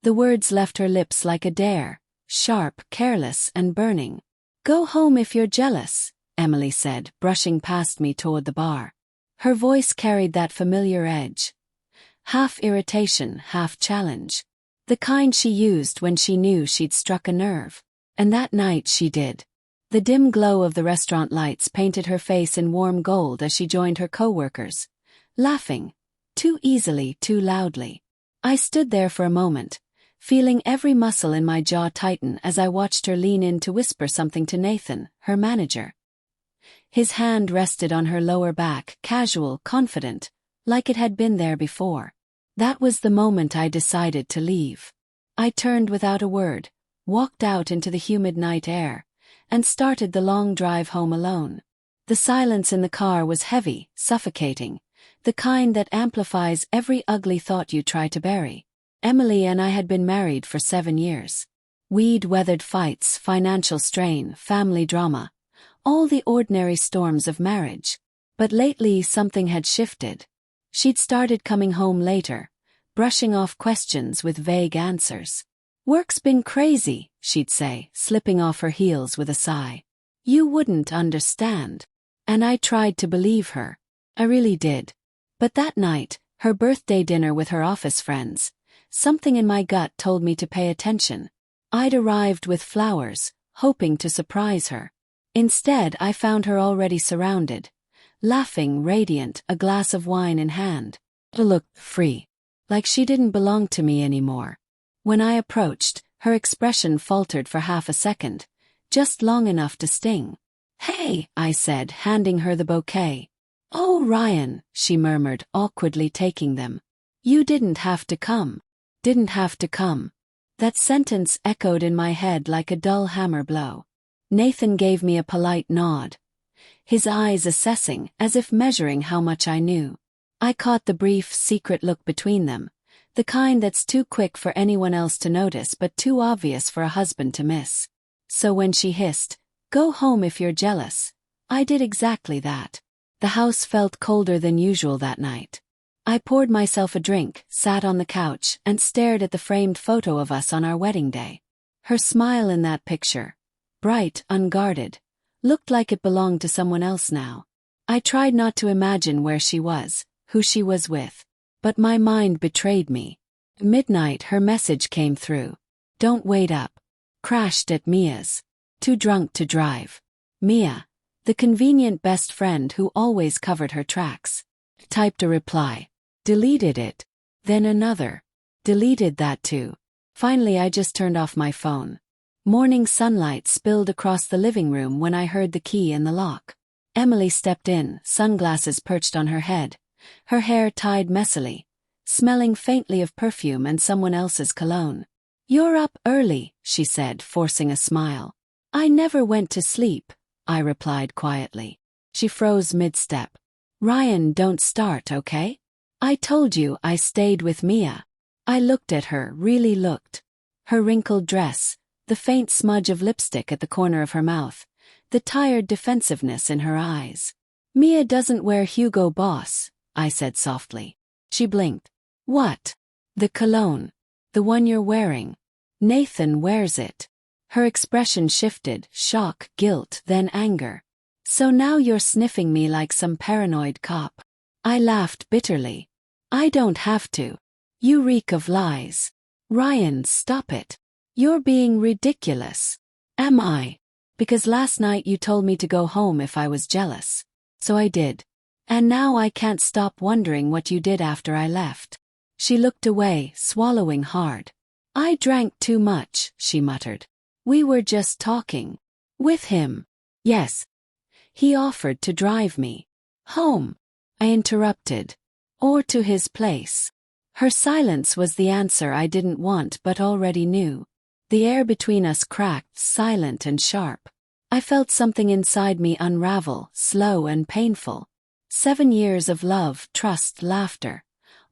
The words left her lips like a dare, sharp, careless, and burning. "Go home if you're jealous," Emily said, brushing past me toward the bar. Her voice carried that familiar edge. Half irritation, half challenge. The kind she used when she knew she'd struck a nerve. And that night she did. The dim glow of the restaurant lights painted her face in warm gold as she joined her co-workers, laughing, too easily, too loudly. I stood there for a moment, feeling every muscle in my jaw tighten as I watched her lean in to whisper something to Nathan, her manager. His hand rested on her lower back, casual, confident, like it had been there before. That was the moment I decided to leave. I turned without a word, walked out into the humid night air, and started the long drive home alone. The silence in the car was heavy, suffocating, the kind that amplifies every ugly thought you try to bury. Emily and I had been married for 7 years. We'd weathered fights, financial strain, family drama, all the ordinary storms of marriage. But lately something had shifted. She'd started coming home later, brushing off questions with vague answers. "Work's been crazy," she'd say, slipping off her heels with a sigh. "You wouldn't understand." And I tried to believe her. I really did. But that night, her birthday dinner with her office friends, something in my gut told me to pay attention. I'd arrived with flowers, hoping to surprise her. Instead, I found her already surrounded, laughing, radiant, a glass of wine in hand. It looked free, like she didn't belong to me anymore. When I approached, her expression faltered for half a second, just long enough to sting. "Hey," I said, handing her the bouquet. "Oh, Ryan," she murmured, awkwardly taking them. "You didn't have to come." Didn't have to come. That sentence echoed in my head like a dull hammer blow. Nathan gave me a polite nod, his eyes assessing, as if measuring how much I knew. I caught the brief, secret look between them, the kind that's too quick for anyone else to notice but too obvious for a husband to miss. So when she hissed, "Go home if you're jealous," I did exactly that. The house felt colder than usual that night. I poured myself a drink, sat on the couch, and stared at the framed photo of us on our wedding day. Her smile in that picture, bright, unguarded, looked like it belonged to someone else now. I tried not to imagine where she was, who she was with. But my mind betrayed me. Midnight her message came through. "Don't wait up." Crashed at Mia's. Too drunk to drive. Mia, the convenient best friend who always covered her tracks. Typed a reply. Deleted it. Then another. Deleted that too. Finally I just turned off my phone. Morning sunlight spilled across the living room when I heard the key in the lock. Emily stepped in, sunglasses perched on her head, her hair tied messily, smelling faintly of perfume and someone else's cologne. "You're up early," she said, forcing a smile. "I never went to sleep," I replied quietly. She froze mid-step. "Ryan, don't start, okay? I told you I stayed with Mia." I looked at her, really looked. Her wrinkled dress, the faint smudge of lipstick at the corner of her mouth, the tired defensiveness in her eyes. "Mia doesn't wear Hugo Boss," I said softly. She blinked. "What?" "The cologne. The one you're wearing. Nathan wears it." Her expression shifted, shock, guilt, then anger. "So now you're sniffing me like some paranoid cop." I laughed bitterly. "I don't have to. You reek of lies." "Ryan, stop it. You're being ridiculous." "Am I? Because last night you told me to go home if I was jealous. So I did. And now I can't stop wondering what you did after I left." She looked away, swallowing hard. "I drank too much," she muttered. "We were just talking." "With him?" "Yes. He offered to drive me home," I interrupted. "Or to his place." Her silence was the answer I didn't want but already knew. The air between us cracked, silent and sharp. I felt something inside me unravel, slow and painful. 7 years of love, trust, laughter,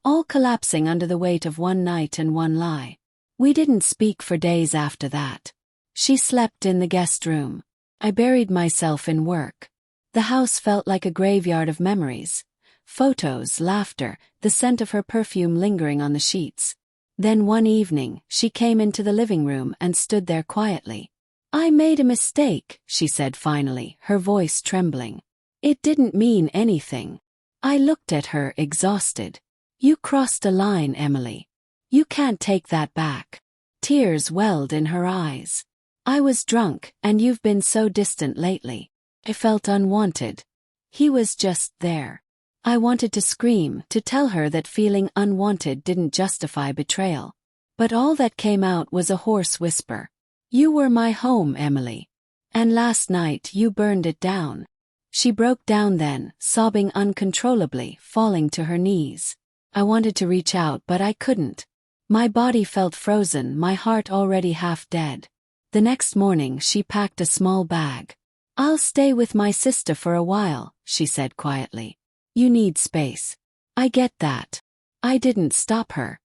all collapsing under the weight of one night and one lie. We didn't speak for days after that. She slept in the guest room. I buried myself in work. The house felt like a graveyard of memories. Photos, laughter, the scent of her perfume lingering on the sheets. Then one evening, she came into the living room and stood there quietly. "I made a mistake," she said finally, her voice trembling. "It didn't mean anything." I looked at her, exhausted. "You crossed a line, Emily. You can't take that back." Tears welled in her eyes. "I was drunk, and you've been so distant lately. I felt unwanted." He was just there. I wanted to scream, to tell her that feeling unwanted didn't justify betrayal. But all that came out was a hoarse whisper. "You were my home, Emily. And last night you burned it down." She broke down then, sobbing uncontrollably, falling to her knees. I wanted to reach out, but I couldn't. My body felt frozen, my heart already half dead. The next morning she packed a small bag. "I'll stay with my sister for a while," she said quietly. "You need space." "I get that." I didn't stop her.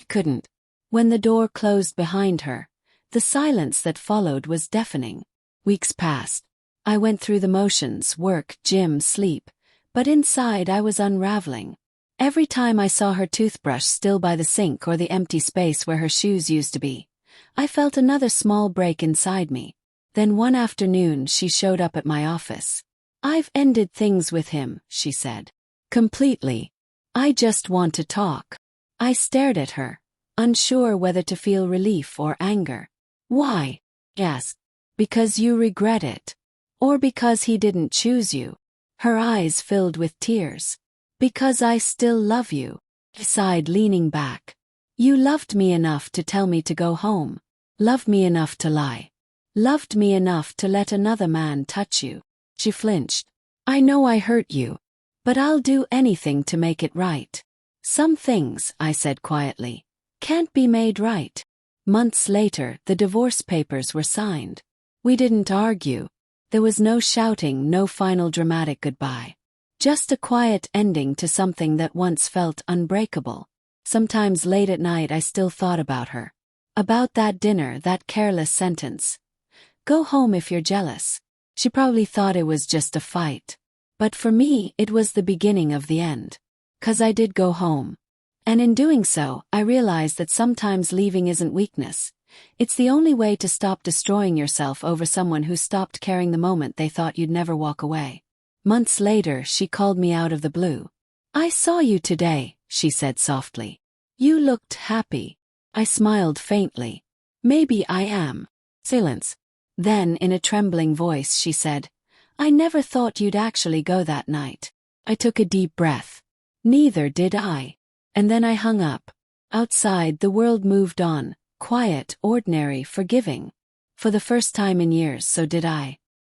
Couldn't. When the door closed behind her, the silence that followed was deafening. Weeks passed. I went through the motions: work, gym, sleep, but inside I was unraveling. Every time I saw her toothbrush still by the sink or the empty space where her shoes used to be, I felt another small break inside me. Then one afternoon she showed up at my office. "I've ended things with him," she said. "Completely. I just want to talk." I stared at her, unsure whether to feel relief or anger. "Why?" I asked. "Because you regret it. Or because he didn't choose you." Her eyes filled with tears. "Because I still love you," I sighed, leaning back. "You loved me enough to tell me to go home. Loved me enough to lie. Loved me enough to let another man touch you." She flinched. "I know I hurt you. But I'll do anything to make it right." "Some things," I said quietly, "can't be made right." Months later, the divorce papers were signed. We didn't argue. There was no shouting, no final dramatic goodbye. Just a quiet ending to something that once felt unbreakable. Sometimes late at night I still thought about her. About that dinner, that careless sentence. "Go home if you're jealous." She probably thought it was just a fight. But for me, it was the beginning of the end. 'Cause I did go home. And in doing so, I realized that sometimes leaving isn't weakness. It's the only way to stop destroying yourself over someone who stopped caring the moment they thought you'd never walk away. Months later, she called me out of the blue. "I saw you today," she said softly. "You looked happy." I smiled faintly. "Maybe I am." Silence. Then, in a trembling voice, she said, "I never thought you'd actually go that night." I took a deep breath. Neither did I. And then I hung up. Outside, the world moved on, quiet, ordinary, forgiving. For the first time in years, so did I.